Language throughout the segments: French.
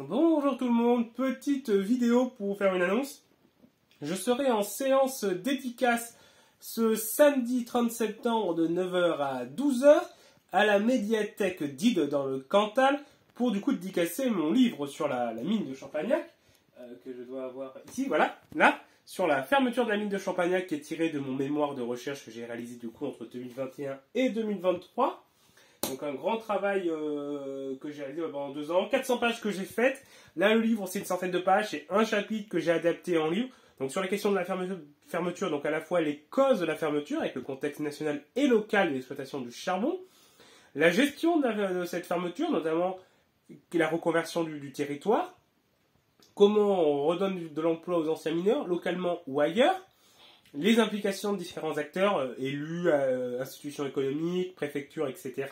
Bonjour tout le monde, petite vidéo pour vous faire une annonce. Je serai en séance dédicace ce samedi 30 septembre de 9 h à 12 h à la médiathèque d'Ide dans le Cantal pour du coup dédicacer mon livre sur la mine de Champagnac que je dois avoir ici, voilà, là, sur la fermeture de la mine de Champagnac qui est tiré de mon mémoire de recherche que j'ai réalisé du coup entre 2021 et 2023. Donc un grand travail que j'ai réalisé pendant 2 ans, 400 pages que j'ai faites. Là le livre c'est une centaine de pages, c'est un chapitre que j'ai adapté en livre. Donc sur la question de la fermeture, donc à la fois les causes de la fermeture avec le contexte national et local de l'exploitation du charbon, la gestion de cette fermeture, notamment la reconversion du territoire, comment on redonne de l'emploi aux anciens mineurs, localement ou ailleurs, les implications de différents acteurs, élus, institutions économiques, préfectures, etc.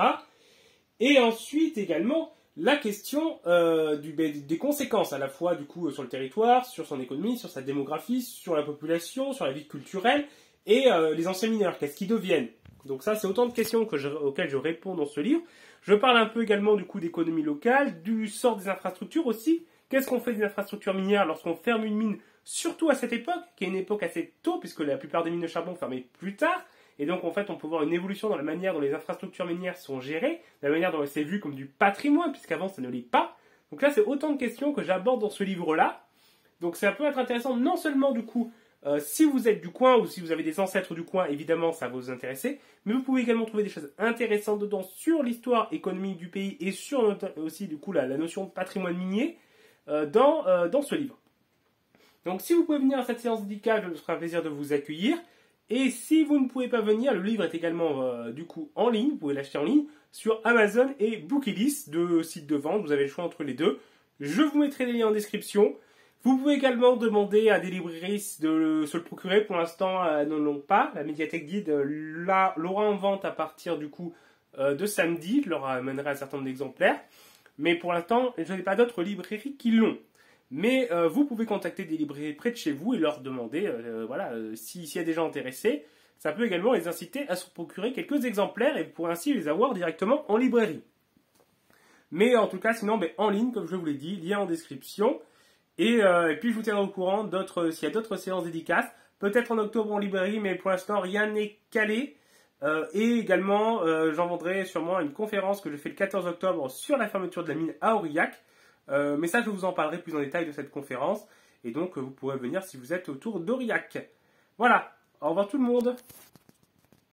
Et ensuite également la question des conséquences à la fois du coup sur le territoire, sur son économie, sur sa démographie, sur la population, sur la vie culturelle et les anciens mineurs, qu'est-ce qu'ils deviennent. Donc ça c'est autant de questions auxquelles je réponds dans ce livre. Je parle un peu également du coup d'économie locale, du sort des infrastructures aussi. Qu'est-ce qu'on fait des infrastructures minières lorsqu'on ferme une mine, surtout à cette époque, qui est une époque assez tôt, puisque la plupart des mines de charbon fermaient plus tard. Et donc, en fait, on peut voir une évolution dans la manière dont les infrastructures minières sont gérées, la manière dont c'est vu comme du patrimoine, puisqu'avant, ça ne l'est pas. Donc là, c'est autant de questions que j'aborde dans ce livre-là. Donc ça peut être intéressant, non seulement, du coup, si vous êtes du coin ou si vous avez des ancêtres du coin, évidemment, ça va vous intéresser. Mais vous pouvez également trouver des choses intéressantes dedans sur l'histoire économique du pays et sur aussi, du coup, la notion de patrimoine minier dans ce livre. Donc si vous pouvez venir à cette séance dédicace, je me ferai un plaisir de vous accueillir. Et si vous ne pouvez pas venir, le livre est également du coup en ligne, vous pouvez l'acheter en ligne sur Amazon et Bookilis, deux sites de vente, vous avez le choix entre les deux. Je vous mettrai les liens en description. Vous pouvez également demander à des librairies de se le procurer, pour l'instant ne l'ont pas. La médiathèque d'Ide l'aura en vente à partir du coup de samedi, je leur amènerai un certain nombre d'exemplaires. Mais pour l'instant, je n'ai pas d'autres librairies qui l'ont. Mais vous pouvez contacter des librairies près de chez vous et leur demander, s'il y a des gens intéressés, ça peut également les inciter à se procurer quelques exemplaires et vous pourrez ainsi les avoir directement en librairie. Mais en tout cas, sinon, en ligne, comme je vous l'ai dit, lien en description. Et puis je vous tiendrai au courant s'il y a d'autres séances dédicaces, peut-être en octobre en librairie, mais pour l'instant, rien n'est calé. Et également, j'en vendrai sûrement une conférence que je fais le 14 octobre sur la fermeture de la mine à Aurillac. Mais ça, je vous en parlerai plus en détail de cette conférence. Et donc, vous pourrez venir si vous êtes autour d'Aurillac. Voilà. Au revoir tout le monde.